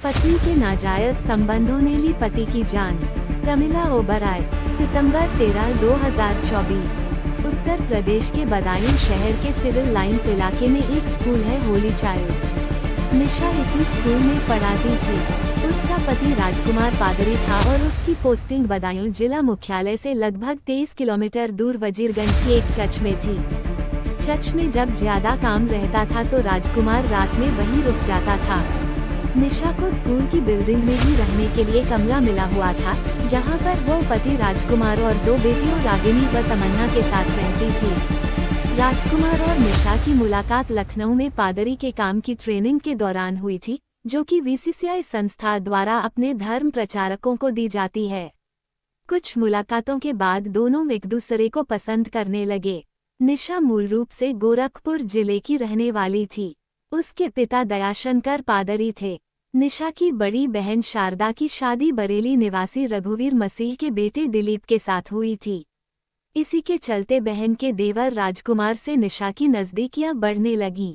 पत्नी के नाजायज संबंधों ने ली पति की जान। प्रमिला ओबराय, सितंबर 13, 2024। उत्तर प्रदेश के बदायूं शहर के सिविल लाइंस इलाके में एक स्कूल है होली चाइल्ड। निशा इसी स्कूल में पढ़ाती थी। उसका पति राजकुमार पादरी था और उसकी पोस्टिंग बदायूं जिला मुख्यालय से लगभग 23 किलोमीटर दूर वजीरगंज की एक चर्च में थी। चर्च में जब ज्यादा काम रहता था तो राजकुमार रात में वहीं रुक जाता था। निशा को स्कूल की बिल्डिंग में ही रहने के लिए कमरा मिला हुआ था, जहां पर वो पति राजकुमार और दो बेटियों रागिनी व तमन्ना के साथ रहती थी। राजकुमार और निशा की मुलाकात लखनऊ में पादरी के काम की ट्रेनिंग के दौरान हुई थी, जो कि बीसीसीआई संस्था द्वारा अपने धर्म प्रचारकों को दी जाती है। कुछ मुलाकातों के बाद दोनों एक दूसरे को पसंद करने लगे। निशा मूल रूप से गोरखपुर जिले की रहने वाली थी। उसके पिता दयाशंकर पादरी थे। निशा की बड़ी बहन शारदा की शादी बरेली निवासी रघुवीर मसीह के बेटे दिलीप के साथ हुई थी। इसी के चलते बहन के देवर राजकुमार से निशा की नज़दीकियां बढ़ने लगीं।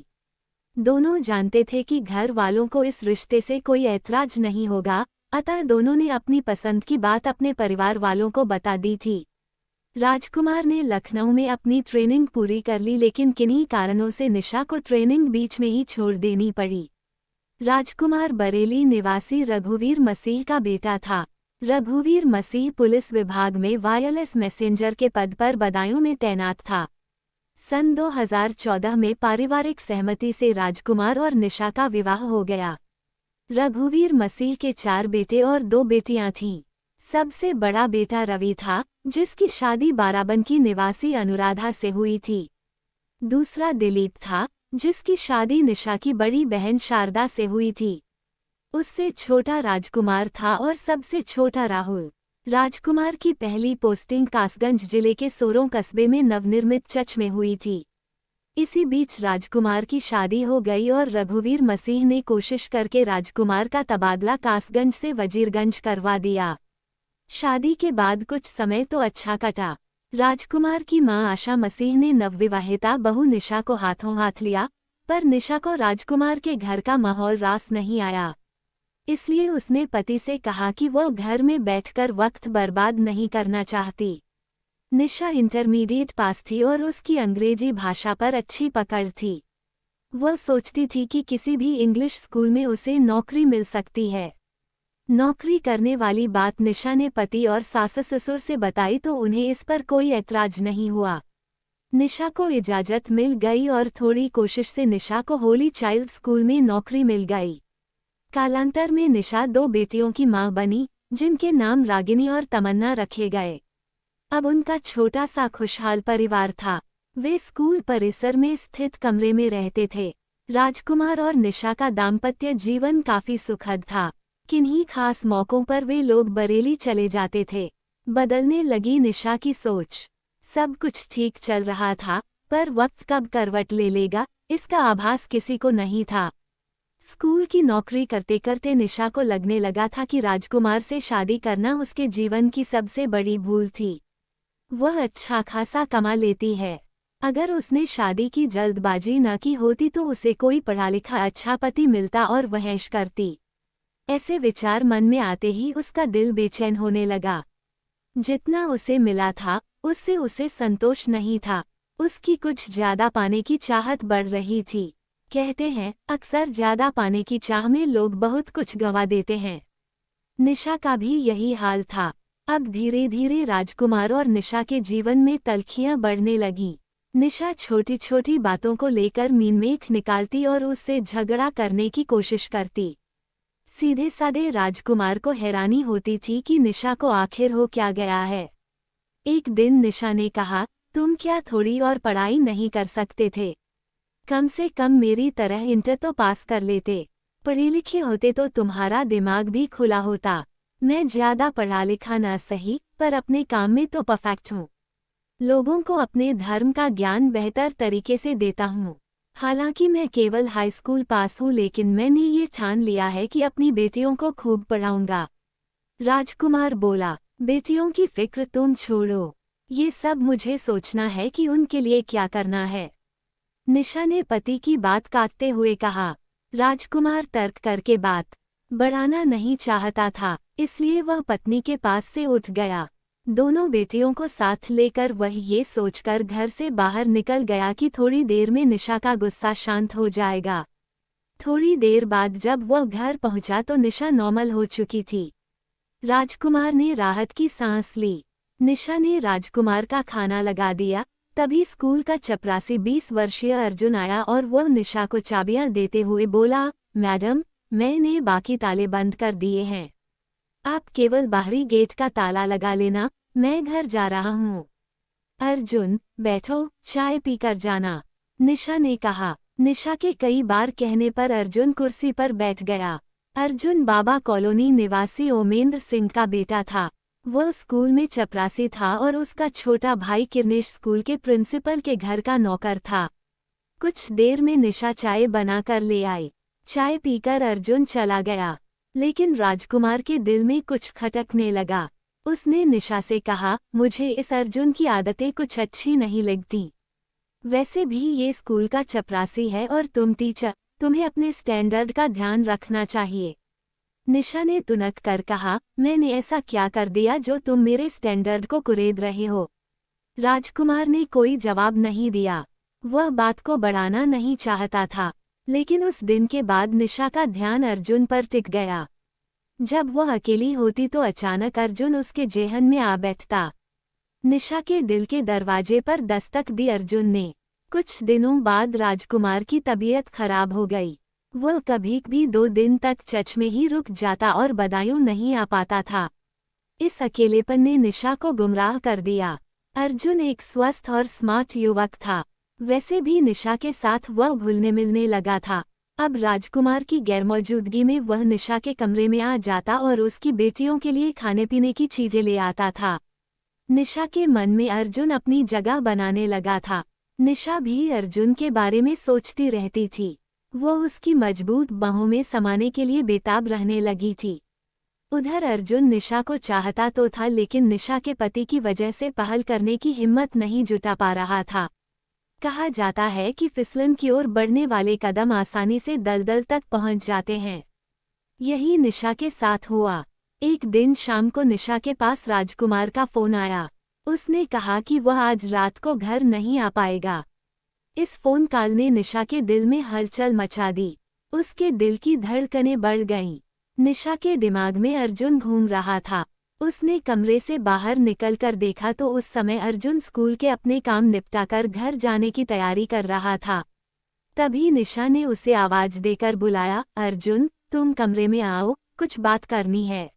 दोनों जानते थे कि घर वालों को इस रिश्ते से कोई ऐतराज नहीं होगा, अतः दोनों ने अपनी पसंद की बात अपने परिवार वालों को बता दी थी। राजकुमार ने लखनऊ में अपनी ट्रेनिंग पूरी कर ली, लेकिन किन्हीं कारणों से निशा को ट्रेनिंग बीच में ही छोड़ देनी पड़ी। राजकुमार बरेली निवासी रघुवीर मसीह का बेटा था। रघुवीर मसीह पुलिस विभाग में वायरलेस मैसेंजर के पद पर बदायूं में तैनात था। सन 2014 में पारिवारिक सहमति से राजकुमार और निशा का विवाह हो गया। रघुवीर मसीह के 4 बेटे और 2 बेटियां थीं। सबसे बड़ा बेटा रवि था, जिसकी शादी बाराबंकी निवासी अनुराधा से हुई थी। दूसरा दिलीप था, जिसकी शादी निशा की बड़ी बहन शारदा से हुई थी। उससे छोटा राजकुमार था और सबसे छोटा राहुल। राजकुमार की पहली पोस्टिंग कासगंज जिले के सोरों कस्बे में नवनिर्मित चर्च में हुई थी। इसी बीच राजकुमार की शादी हो गई और रघुवीर मसीह ने कोशिश करके राजकुमार का तबादला कासगंज से वजीरगंज करवा दिया। शादी के बाद कुछ समय तो अच्छा कटा। राजकुमार की मां आशा मसीह ने नवविवाहिता बहू निशा को हाथों हाथ लिया, पर निशा को राजकुमार के घर का माहौल रास नहीं आया। इसलिए उसने पति से कहा कि वो घर में बैठकर वक्त बर्बाद नहीं करना चाहती। निशा इंटरमीडिएट पास थी और उसकी अंग्रेजी भाषा पर अच्छी पकड़ थी। वह सोचती थी कि किसी भी इंग्लिश स्कूल में उसे नौकरी मिल सकती है। नौकरी करने वाली बात निशा ने पति और सास ससुर से बताई तो उन्हें इस पर कोई ऐतराज नहीं हुआ। निशा को इजाज़त मिल गई और थोड़ी कोशिश से निशा को होली चाइल्ड स्कूल में नौकरी मिल गई। कालांतर में निशा 2 बेटियों की मां बनी, जिनके नाम रागिनी और तमन्ना रखे गए। अब उनका छोटा सा खुशहाल परिवार था। वे स्कूल परिसर में स्थित कमरे में रहते थे। राजकुमार और निशा का दाम्पत्य जीवन काफी सुखद था। किन्हीं खास मौकों पर वे लोग बरेली चले जाते थे। बदलने लगी निशा की सोच। सब कुछ ठीक चल रहा था, पर वक्त कब करवट ले लेगा, इसका आभास किसी को नहीं था। स्कूल की नौकरी करते करते निशा को लगने लगा था कि राजकुमार से शादी करना उसके जीवन की सबसे बड़ी भूल थी। वह अच्छा खासा कमा लेती है। अगर उसने शादी की जल्दबाजी न की होती तो उसे कोई पढ़ा लिखा अच्छा पति मिलता और वह ऐश करती। ऐसे विचार मन में आते ही उसका दिल बेचैन होने लगा। जितना उसे मिला था, उससे उसे संतोष नहीं था। उसकी कुछ ज्यादा पाने की चाहत बढ़ रही थी। कहते हैं, अक्सर ज्यादा पाने की चाह में लोग बहुत कुछ गंवा देते हैं। निशा का भी यही हाल था। अब धीरे धीरे राजकुमार और निशा के जीवन में तल्खियां बढ़ने लगीं। निशा छोटी छोटी बातों को लेकर मीनमेख निकालती और उससे झगड़ा करने की कोशिश करती। सीधे साधे राजकुमार को हैरानी होती थी कि निशा को आखिर हो क्या गया है। एक दिन निशा ने कहा, तुम क्या थोड़ी और पढ़ाई नहीं कर सकते थे? कम से कम मेरी तरह इंटर तो पास कर लेते। पढ़े लिखे होते तो तुम्हारा दिमाग भी खुला होता। मैं ज्यादा पढ़ा लिखा ना सही, पर अपने काम में तो परफेक्ट हूँ। लोगों को अपने धर्म का ज्ञान बेहतर तरीके से देता हूँ। हालांकि मैं केवल हाई स्कूल पास हूँ, लेकिन मैंने ये ठान लिया है कि अपनी बेटियों को खूब पढ़ाऊंगा। राजकुमार बोला, बेटियों की फिक्र तुम छोड़ो, ये सब मुझे सोचना है कि उनके लिए क्या करना है। निशा ने पति की बात काटते हुए कहा। राजकुमार तर्क करके बात बढ़ाना नहीं चाहता था, इसलिए वह पत्नी के पास से उठ गया। दोनों बेटियों को साथ लेकर वह ये सोचकर घर से बाहर निकल गया कि थोड़ी देर में निशा का गुस्सा शांत हो जाएगा। थोड़ी देर बाद जब वह घर पहुंचा तो निशा नॉर्मल हो चुकी थी। राजकुमार ने राहत की सांस ली। निशा ने राजकुमार का खाना लगा दिया। तभी स्कूल का चपरासी 20 वर्षीय अर्जुन आया और वह निशा को चाबियां देते हुए बोला, मैडम, मैंने बाकी ताले बंद कर दिए हैं। आप केवल बाहरी गेट का ताला लगा लेना, मैं घर जा रहा हूँ। अर्जुन, बैठो, चाय पीकर जाना, निशा ने कहा। निशा के कई बार कहने पर अर्जुन कुर्सी पर बैठ गया। अर्जुन बाबा कॉलोनी निवासी ओमेंद्र सिंह का बेटा था। वह स्कूल में चपरासी था और उसका छोटा भाई किरनेश स्कूल के प्रिंसिपल के घर का नौकर था। कुछ देर में निशा चाय बनाकर ले आई। चाय पीकर अर्जुन चला गया, लेकिन राजकुमार के दिल में कुछ खटकने लगा। उसने निशा से कहा, मुझे इस अर्जुन की आदतें कुछ अच्छी नहीं लगती। वैसे भी ये स्कूल का चपरासी है और तुम टीचर, तुम्हें अपने स्टैंडर्ड का ध्यान रखना चाहिए। निशा ने तुनक कर कहा, मैंने ऐसा क्या कर दिया जो तुम मेरे स्टैंडर्ड को कुरेद रहे हो? राजकुमार ने कोई जवाब नहीं दिया। वह बात को बढ़ाना नहीं चाहता था, लेकिन उस दिन के बाद निशा का ध्यान अर्जुन पर टिक गया। जब वह अकेली होती तो अचानक अर्जुन उसके जेहन में आ बैठता। निशा के दिल के दरवाजे पर दस्तक दी अर्जुन ने। कुछ दिनों बाद राजकुमार की तबीयत खराब हो गई। वह कभी भी 2 दिन तक चर्च में ही रुक जाता और बदायूं नहीं आ पाता था। इस अकेलेपन ने निशा को गुमराह कर दिया। अर्जुन एक स्वस्थ और स्मार्ट युवक था। वैसे भी निशा के साथ वह घुलने मिलने लगा था। अब राजकुमार की गैरमौजूदगी में वह निशा के कमरे में आ जाता और उसकी बेटियों के लिए खाने पीने की चीजें ले आता था। निशा के मन में अर्जुन अपनी जगह बनाने लगा था। निशा भी अर्जुन के बारे में सोचती रहती थी। वह उसकी मजबूत बाहों में समाने के लिए बेताब रहने लगी थी। उधर अर्जुन निशा को चाहता तो था, लेकिन निशा के पति की वजह से पहल करने की हिम्मत नहीं जुटा पा रहा था। कहा जाता है कि फिसलन की ओर बढ़ने वाले कदम आसानी से दलदल तक पहुंच जाते हैं। यही निशा के साथ हुआ। एक दिन शाम को निशा के पास राजकुमार का फोन आया। उसने कहा कि वह आज रात को घर नहीं आ पाएगा। इस फोन कॉल ने निशा के दिल में हलचल मचा दी। उसके दिल की धड़कनें बढ़ गईं। निशा के दिमाग में अर्जुन घूम रहा था। उसने कमरे से बाहर निकलकर देखा तो उस समय अर्जुन स्कूल के अपने काम निपटाकर घर जाने की तैयारी कर रहा था। तभी निशा ने उसे आवाज देकर बुलाया, अर्जुन, तुम कमरे में आओ, कुछ बात करनी है।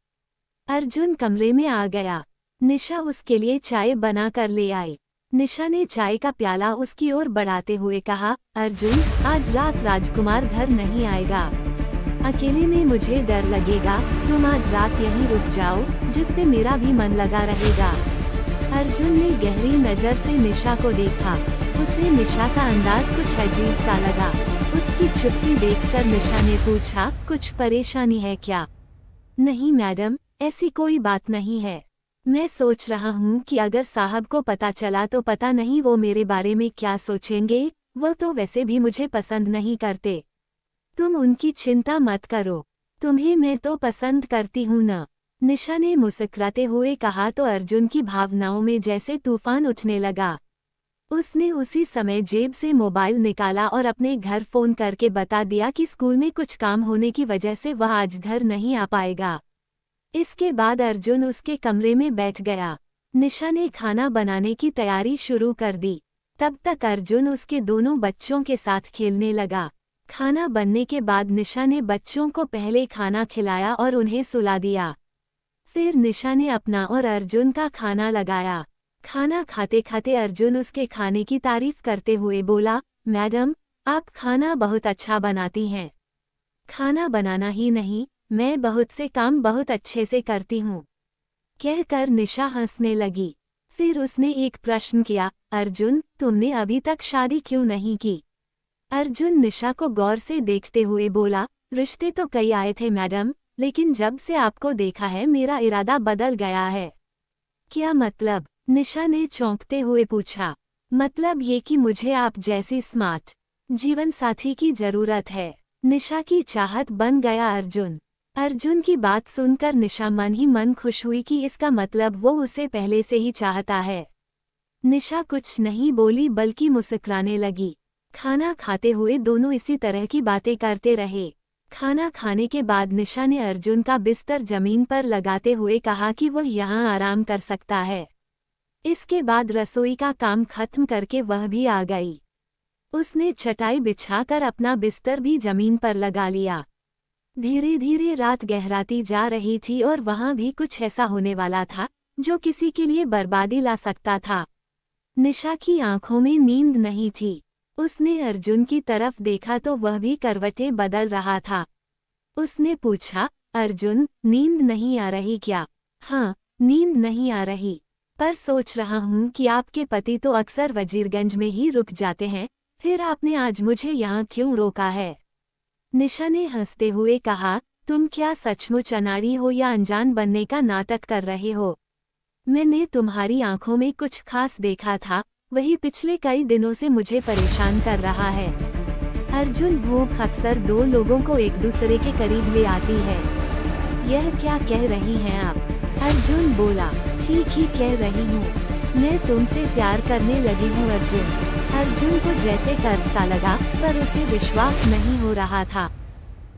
अर्जुन कमरे में आ गया। निशा उसके लिए चाय बना कर ले आई। निशा ने चाय का प्याला उसकी ओर बढ़ाते हुए कहा, अर्जुन, आज रात राजकुमार घर नहीं आएगा। अकेले में मुझे डर लगेगा, तुम आज रात यहीं रुक जाओ, जिससे मेरा भी मन लगा रहेगा। अर्जुन ने गहरी नजर से निशा को देखा। उसे निशा का अंदाज कुछ अजीब सा लगा। उसकी चुप्पी देखकर निशा ने पूछा, कुछ परेशानी है क्या? नहीं मैडम, ऐसी कोई बात नहीं है। मैं सोच रहा हूँ कि अगर साहब को पता चला तो पता नहीं वो मेरे बारे में क्या सोचेंगे। वो तो वैसे भी मुझे पसंद नहीं करते। तुम उनकी चिंता मत करो, तुम्हें मैं तो पसंद करती हूँ न। निशा ने मुस्कुराते हुए कहा तो अर्जुन की भावनाओं में जैसे तूफान उठने लगा। उसने उसी समय जेब से मोबाइल निकाला और अपने घर फोन करके बता दिया कि स्कूल में कुछ काम होने की वजह से वह आज घर नहीं आ पाएगा। इसके बाद अर्जुन उसके कमरे में बैठ गया। निशा ने खाना बनाने की तैयारी शुरू कर दी। तब तक अर्जुन उसके दोनों बच्चों के साथ खेलने लगा। खाना बनने के बाद निशा ने बच्चों को पहले खाना खिलाया और उन्हें सुला दिया। फिर निशा ने अपना और अर्जुन का खाना लगाया। खाना खाते खाते अर्जुन उसके खाने की तारीफ करते हुए बोला, मैडम, आप खाना बहुत अच्छा बनाती हैं। खाना बनाना ही नहीं, मैं बहुत से काम बहुत अच्छे से करती हूँ, कहकर निशा हंसने लगी। फिर उसने एक प्रश्न किया, अर्जुन, तुमने अभी तक शादी क्यों नहीं की? अर्जुन निशा को गौर से देखते हुए बोला, रिश्ते तो कई आए थे मैडम, लेकिन जब से आपको देखा है मेरा इरादा बदल गया है। क्या मतलब? निशा ने चौंकते हुए पूछा। मतलब ये कि मुझे आप जैसी स्मार्ट जीवन साथी की जरूरत है। निशा की चाहत बन गया अर्जुन। अर्जुन की बात सुनकर निशा मन ही मन खुश हुई कि इसका मतलब वो उसे पहले से ही चाहता है। निशा कुछ नहीं बोली बल्कि मुस्कुराने लगी। खाना खाते हुए दोनों इसी तरह की बातें करते रहे। खाना खाने के बाद निशा ने अर्जुन का बिस्तर जमीन पर लगाते हुए कहा कि वह यहाँ आराम कर सकता है। इसके बाद रसोई का काम खत्म करके वह भी आ गई। उसने चटाई बिछाकर अपना बिस्तर भी जमीन पर लगा लिया। धीरे धीरे रात गहराती जा रही थी और वहां भी कुछ ऐसा होने वाला था जो किसी के लिए बर्बादी ला सकता था। निशा की आंखों में नींद नहीं थी। उसने अर्जुन की तरफ देखा तो वह भी करवटें बदल रहा था। उसने पूछा, अर्जुन, नींद नहीं आ रही क्या? हाँ, नींद नहीं आ रही, पर सोच रहा हूँ कि आपके पति तो अक्सर वजीरगंज में ही रुक जाते हैं, फिर आपने आज मुझे यहाँ क्यों रोका है? निशा ने हंसते हुए कहा, तुम क्या सचमुच अनाड़ी हो या अनजान बनने का नाटक कर रहे हो? मैंने तुम्हारी आंखों में कुछ खास देखा था, वही पिछले कई दिनों से मुझे परेशान कर रहा है। अर्जुन, भूख अक्सर दो लोगों को एक दूसरे के करीब ले आती है। यह क्या कह रही हैं आप? अर्जुन बोला, ठीक ही कह रही हूँ, मैं तुमसे प्यार करने लगी हूँ अर्जुन। अर्जुन को जैसे कर्ज सा लगा, पर उसे विश्वास नहीं हो रहा था।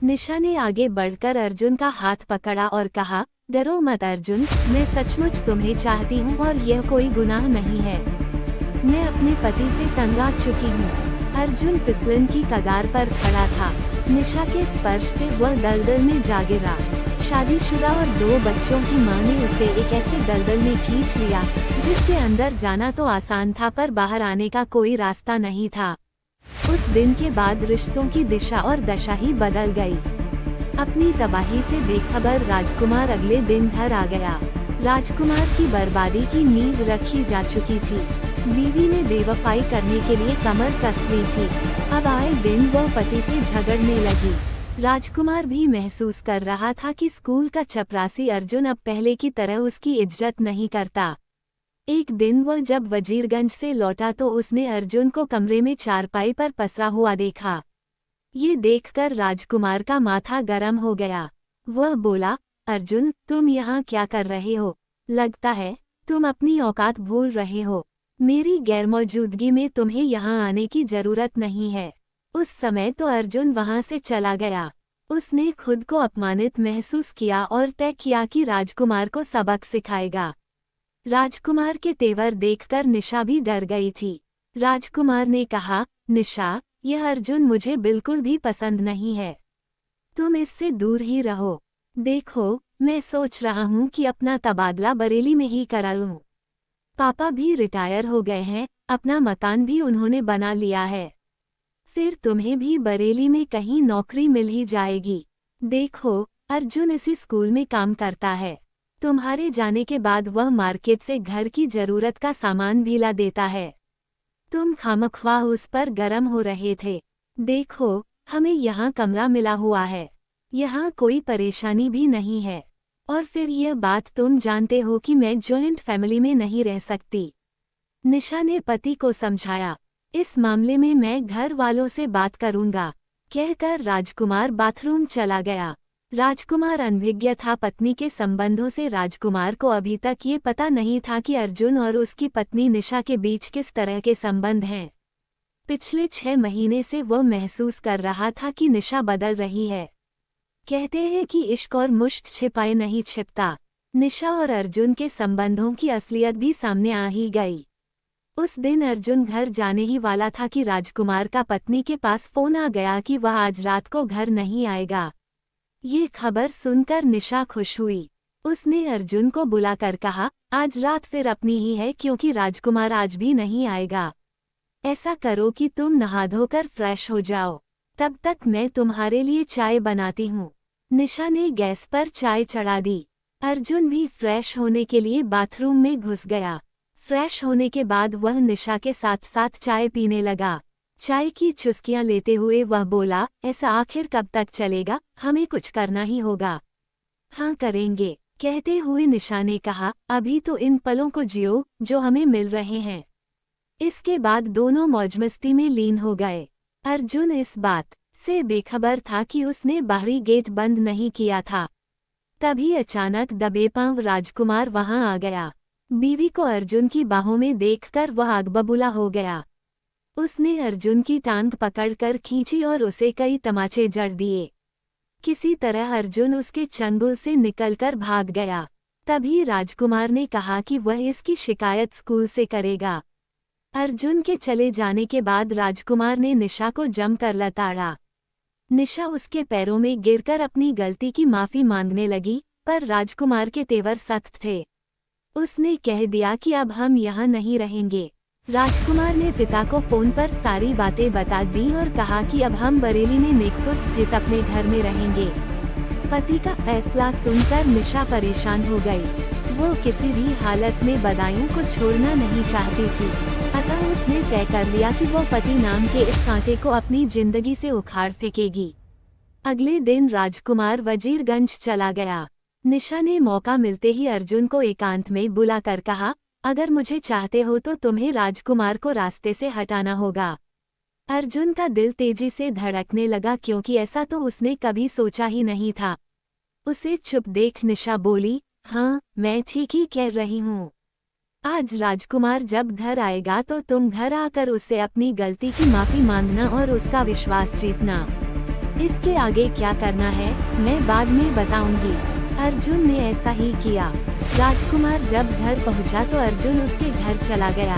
निशा ने आगे बढ़कर अर्जुन का हाथ पकड़ा और कहा, डरो मत अर्जुन, मैं सचमुच तुम्हें चाहती हूँ और यह कोई गुनाह नहीं है। मैं अपने पति से तंग आ चुकी हूँ। अर्जुन फिसलन की कगार पर खड़ा था। निशा के स्पर्श से वह दलदल में जा गिरा। शादीशुदा और 2 बच्चों की मां ने उसे एक ऐसे दलदल में खींच लिया जिसके अंदर जाना तो आसान था पर बाहर आने का कोई रास्ता नहीं था। उस दिन के बाद रिश्तों की दिशा और दशा ही बदल गई। अपनी तबाही से बेखबर राजकुमार अगले दिन घर आ गया। राजकुमार की बर्बादी की नींव रखी जा चुकी थी। बीवी ने बेवफाई करने के लिए कमर कस ली थी। अब आए दिन वो पति से झगड़ने लगी। राजकुमार भी महसूस कर रहा था कि स्कूल का चपरासी अर्जुन अब पहले की तरह उसकी इज्जत नहीं करता। एक दिन वह जब वजीरगंज से लौटा तो उसने अर्जुन को कमरे में चारपाई पर पसरा हुआ देखा। ये देखकर राजकुमार का माथा गर्म हो गया। वह बोला, अर्जुन, तुम यहाँ क्या कर रहे हो? लगता है तुम अपनी औकात भूल रहे हो। मेरी गैरमौजूदगी में तुम्हें यहाँ आने की जरूरत नहीं है। उस समय तो अर्जुन वहाँ से चला गया। उसने खुद को अपमानित महसूस किया और तय किया कि राजकुमार को सबक सिखाएगा। राजकुमार के तेवर देखकर निशा भी डर गई थी। राजकुमार ने कहा, निशा, यह अर्जुन मुझे बिल्कुल भी पसंद नहीं है। तुम इससे दूर ही रहो। देखो, मैं सोच रहा हूँ कि अपना तबादला बरेली में ही करा लूँ। पापा भी रिटायर हो गए हैं, अपना मकान भी उन्होंने बना लिया है। फिर तुम्हें भी बरेली में कहीं नौकरी मिल ही जाएगी। देखो, अर्जुन इसी स्कूल में काम करता है। तुम्हारे जाने के बाद वह मार्केट से घर की जरूरत का सामान भी ला देता है। तुम खामख्वाह उस पर गर्म हो रहे थे। देखो, हमें यहाँ कमरा मिला हुआ है। यहाँ कोई परेशानी भी नहीं है। और फिर यह बात तुम जानते हो कि मैं जॉइंट फैमिली में नहीं रह सकती। निशा ने पति को समझाया, इस मामले में मैं घर वालों से बात करूंगा, कहकर राजकुमार बाथरूम चला गया। राजकुमार अनभिज्ञ था पत्नी के संबंधों से। राजकुमार को अभी तक ये पता नहीं था कि अर्जुन और उसकी पत्नी निशा के बीच किस तरह के संबंध हैं। पिछले 6 महीने से वह महसूस कर रहा था कि निशा बदल रही है। कहते हैं कि इश्क और मुश्क छिपाए नहीं छिपता। निशा और अर्जुन के संबंधों की असलियत भी सामने आ ही गई। उस दिन अर्जुन घर जाने ही वाला था कि राजकुमार का पत्नी के पास फोन आ गया कि वह आज रात को घर नहीं आएगा। ये खबर सुनकर निशा खुश हुई। उसने अर्जुन को बुलाकर कहा, आज रात फिर अपनी ही है क्योंकि राजकुमार आज भी नहीं आएगा। ऐसा करो कि तुम नहा धोकर फ्रेश हो जाओ, तब तक मैं तुम्हारे लिए चाय बनाती हूँ। निशा ने गैस पर चाय चढ़ा दी। अर्जुन भी फ्रेश होने के लिए बाथरूम में घुस गया। फ्रेश होने के बाद वह निशा के साथ साथ चाय पीने लगा। चाय की चुस्कियां लेते हुए वह बोला, ऐसा आखिर कब तक चलेगा? हमें कुछ करना ही होगा। हाँ करेंगे, कहते हुए निशा ने कहा, अभी तो इन पलों को जियो जो हमें मिल रहे हैं। इसके बाद दोनों मौजमस्ती में लीन हो गए। अर्जुन इस बात से बेखबर था कि उसने बाहरी गेट बंद नहीं किया था। तभी अचानक दबे पांव राजकुमार वहां आ गया। बीवी को अर्जुन की बाहों में देखकर वह आग बबूला हो गया। उसने अर्जुन की टांग पकड़कर खींची और उसे कई तमाचे जड़ दिए। किसी तरह अर्जुन उसके चंगुल से निकलकर भाग गया। तभी राजकुमार ने कहा कि वह इसकी शिकायत स्कूल से करेगा। अर्जुन के चले जाने के बाद राजकुमार ने निशा को जमकर लताड़ा। निशा उसके पैरों में गिरकर अपनी गलती की माफी मांगने लगी, पर राजकुमार के तेवर सख्त थे। उसने कह दिया कि अब हम यहाँ नहीं रहेंगे। राजकुमार ने पिता को फोन पर सारी बातें बता दी और कहा कि अब हम बरेली में नेकपुर स्थित अपने घर में रहेंगे। पति का फैसला सुनकर निशा परेशान हो गई। वो किसी भी हालत में बदायूं को छोड़ना नहीं चाहती थी, अतः उसने तय कर लिया कि वो पति नाम के इस कांटे को अपनी जिंदगी से उखाड़ फेंकेगी। अगले दिन राजकुमार वजीरगंज चला गया। निशा ने मौका मिलते ही अर्जुन को एकांत में बुलाकर कहा, अगर मुझे चाहते हो तो तुम्हें राजकुमार को रास्ते से हटाना होगा। अर्जुन का दिल तेजी से धड़कने लगा, क्योंकि ऐसा तो उसने कभी सोचा ही नहीं था। उसे चुप देख निशा बोली, हाँ, मैं ठीक ही कह रही हूँ। आज राजकुमार जब घर आएगा तो तुम घर आकर उससे अपनी गलती की माफी मांगना और उसका विश्वास जीतना। इसके आगे क्या करना है मैं बाद में बताऊंगी। अर्जुन ने ऐसा ही किया। राजकुमार जब घर पहुंचा तो अर्जुन उसके घर चला गया।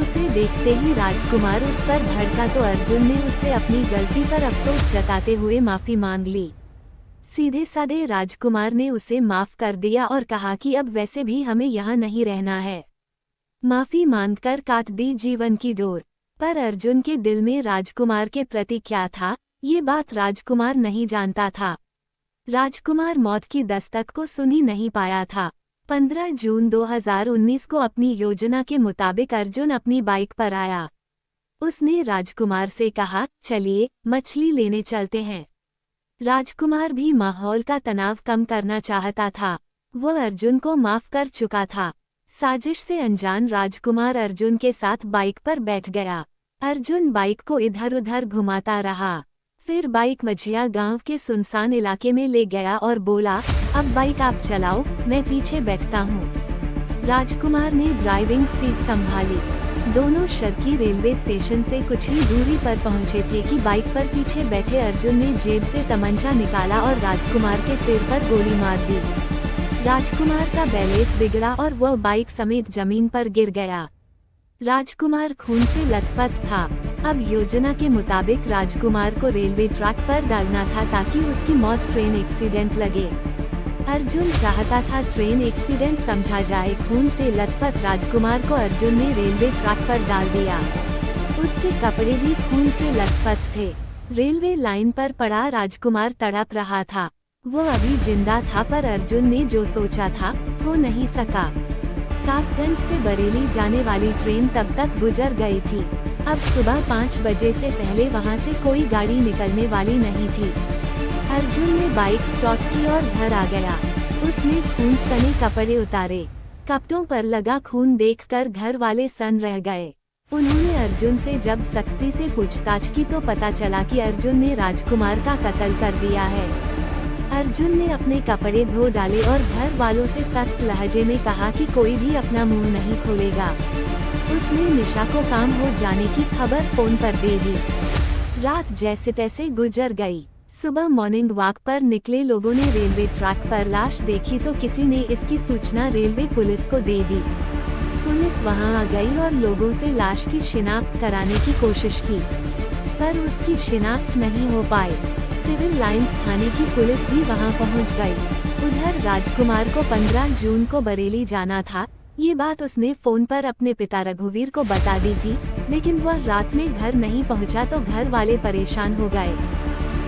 उसे देखते ही राजकुमार उस पर भड़का तो अर्जुन ने उससे अपनी गलती पर अफसोस जताते हुए माफी मांग ली। सीधे साधे राजकुमार ने उसे माफ कर दिया और कहा कि अब वैसे भी हमें यहाँ नहीं रहना है। माफी मांगकर काट दी जीवन की डोर। पर अर्जुन के दिल में राजकुमार के प्रति क्या था, ये बात राजकुमार नहीं जानता था। राजकुमार मौत की दस्तक को सुन ही नहीं पाया था। 15 जून 2019 को अपनी योजना के मुताबिक अर्जुन अपनी बाइक पर आया। उसने राजकुमार से कहा, चलिए मछली लेने चलते हैं। राजकुमार भी माहौल का तनाव कम करना चाहता था। वो अर्जुन को माफ कर चुका था। साजिश से अनजान राजकुमार अर्जुन के साथ बाइक पर बैठ गया। अर्जुन बाइक को इधर उधर घुमाता रहा। फिर बाइक मझिया गांव के सुनसान इलाके में ले गया और बोला, अब बाइक आप चलाओ, मैं पीछे बैठता हूँ। राजकुमार ने ड्राइविंग सीट संभाली। दोनों शर्की रेलवे स्टेशन से कुछ ही दूरी पर पहुंचे थे कि बाइक पर पीछे बैठे अर्जुन ने जेब से तमंचा निकाला और राजकुमार के सिर पर गोली मार दी। राजकुमार का बैलेंस बिगड़ा और वह बाइक समेत जमीन पर गिर गया। राजकुमार खून से लथपथ था। अब योजना के मुताबिक राजकुमार को रेलवे ट्रैक पर डालना था ताकि उसकी मौत ट्रेन एक्सीडेंट लगे। अर्जुन चाहता था ट्रेन एक्सीडेंट समझा जाए। खून से लथपथ राजकुमार को अर्जुन ने रेलवे ट्रैक पर डाल दिया। उसके कपड़े भी खून से लथपथ थे। रेलवे लाइन पर पड़ा राजकुमार तड़प रहा था। वो अभी जिंदा था, पर अर्जुन ने जो सोचा था हो नहीं सका। कासगंज से बरेली जाने वाली ट्रेन तब तक गुजर गई थी। अब सुबह 5 बजे से पहले वहां से कोई गाड़ी निकलने वाली नहीं थी। अर्जुन ने बाइक स्टार्ट की और घर आ गया। उसने खून सने कपड़े उतारे। कपड़ों पर लगा खून देखकर घर वाले सन्न रह गए। उन्होंने अर्जुन से जब सख्ती से पूछताछ की तो पता चला कि अर्जुन ने राजकुमार का कत्ल कर दिया है। अर्जुन ने अपने कपड़े धो डाले और घर वालों से सख्त लहजे में कहा कि कोई भी अपना मुंह नहीं खोलेगा। उसने निशा को काम हो जाने की खबर फोन पर दे दी। रात जैसे तैसे गुजर गई। सुबह मॉर्निंग वॉक पर निकले लोगों ने रेलवे ट्रैक पर लाश देखी तो किसी ने इसकी सूचना रेलवे पुलिस को दे दी। पुलिस वहां आ गई और लोगों से लाश की शिनाख्त कराने की कोशिश की, पर उसकी शिनाख्त नहीं हो पाई। सिविल लाइंस थाने की पुलिस भी वहां पहुंच गई। उधर राजकुमार को 15 जून को बरेली जाना था। ये बात उसने फोन पर अपने पिता रघुवीर को बता दी थी, लेकिन वह रात में घर नहीं पहुंचा तो घर वाले परेशान हो गए।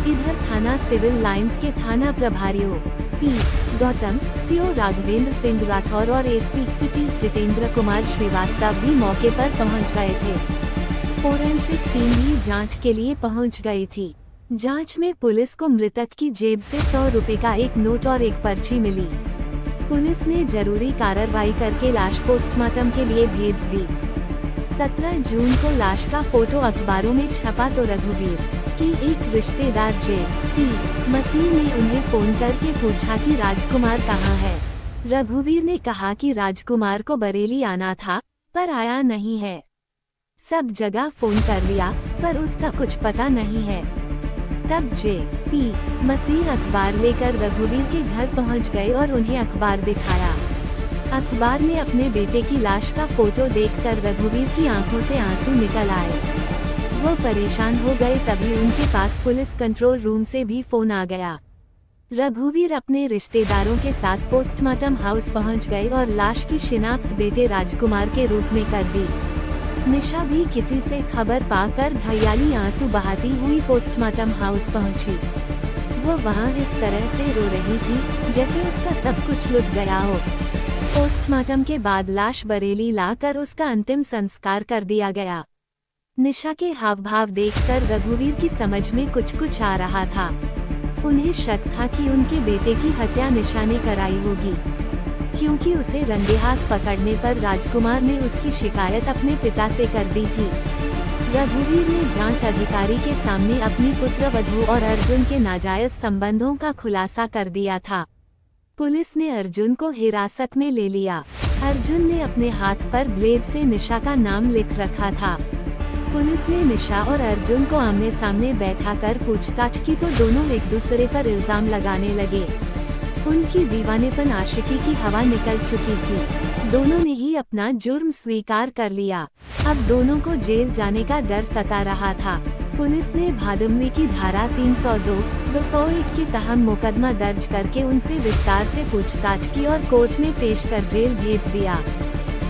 इधर थाना सिविल लाइंस के थाना प्रभारियों पी गौतम, सीओ राघवेंद्र सिंह राठौर और एसपी सिटी जितेंद्र कुमार श्रीवास्तव भी मौके पर पहुंच गए थे। फोरेंसिक टीम भी जांच के लिए पहुंच गई थी। जांच में पुलिस को मृतक की जेब से 100 रुपए का एक नोट और एक पर्ची मिली। पुलिस ने जरूरी कार्रवाई करके लाश पोस्टमार्टम के लिए भेज दी। 17 जून को लाश का फोटो अखबारों में छपा तो रघुवीर के एक रिश्तेदार जे.पी. मसीह ने उन्हें फोन करके पूछा कि राजकुमार कहाँ है। रघुवीर ने कहा कि राजकुमार को बरेली आना था, पर आया नहीं है। सब जगह फोन कर लिया, पर उसका कुछ पता नहीं है। तब जे.पी. मसीह अखबार लेकर रघुवीर के घर पहुंच गए और उन्हें अखबार दिखाया। अखबार में अपने बेटे की लाश का फोटो देखकर रघुवीर की आंखों से आंसू निकल आए। वो परेशान हो गए। तभी उनके पास पुलिस कंट्रोल रूम से भी फोन आ गया। रघुवीर अपने रिश्तेदारों के साथ पोस्टमार्टम हाउस पहुंच गए और लाश की शिनाख्त बेटे राजकुमार के रूप में कर दी। निशा भी किसी से खबर पाकर घायली आंसू बहाती हुई पोस्टमार्टम हाउस पहुंची। वो वहां इस तरह से रो रही थी जैसे उसका सब कुछ लुट गया हो। पोस्टमार्टम के बाद लाश बरेली लाकर उसका अंतिम संस्कार कर दिया गया। निशा के हाव भाव देखकर रघुवीर की समझ में कुछ आ रहा था। उन्हें शक था कि उनके बेटे की हत्या निशा ने कराई होगी, क्योंकि उसे रंगे हाथ पकड़ने पर राजकुमार ने उसकी शिकायत अपने पिता से कर दी थी। रघुवीर ने जांच अधिकारी के सामने अपनी पुत्रवधू और अर्जुन के नाजायज संबंधों का खुलासा कर दिया था। पुलिस ने अर्जुन को हिरासत में ले लिया। अर्जुन ने अपने हाथ पर ब्लेड से निशा का नाम लिख रखा था। पुलिस ने निशा और अर्जुन को आमने सामने बैठाकर पूछताछ की तो दोनों एक दूसरे पर इल्जाम लगाने लगे। उनकी दीवानेपन आशिकी की हवा निकल चुकी थी। दोनों ने ही अपना जुर्म स्वीकार कर लिया। अब दोनों को जेल जाने का डर सता रहा था। पुलिस ने भादुम्री की धारा 302, 201 के तहत मुकदमा दर्ज करके उनसे विस्तार से पूछताछ की और कोर्ट में पेश कर जेल भेज दिया।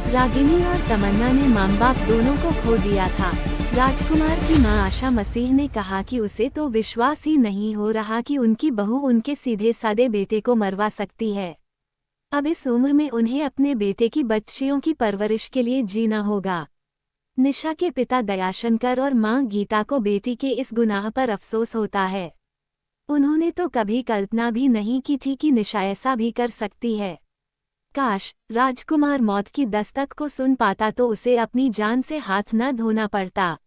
रागिनी और तमन्ना ने मां बाप दोनों को खो दिया था। राजकुमार की मां आशा मसीह ने कहा कि उसे तो विश्वास ही नहीं हो रहा कि उनकी बहू उनके सीधे सादे बेटे को मरवा सकती है। अब इस उम्र में उन्हें अपने बेटे की बच्चियों की परवरिश के लिए जीना होगा। निशा के पिता दयाशंकर और मां गीता को बेटी के इस गुनाह पर अफसोस होता है। उन्होंने तो कभी कल्पना भी नहीं की थी कि निशा ऐसा भी कर सकती है। काश राजकुमार मौत की दस्तक को सुन पाता तो उसे अपनी जान से हाथ न धोना पड़ता।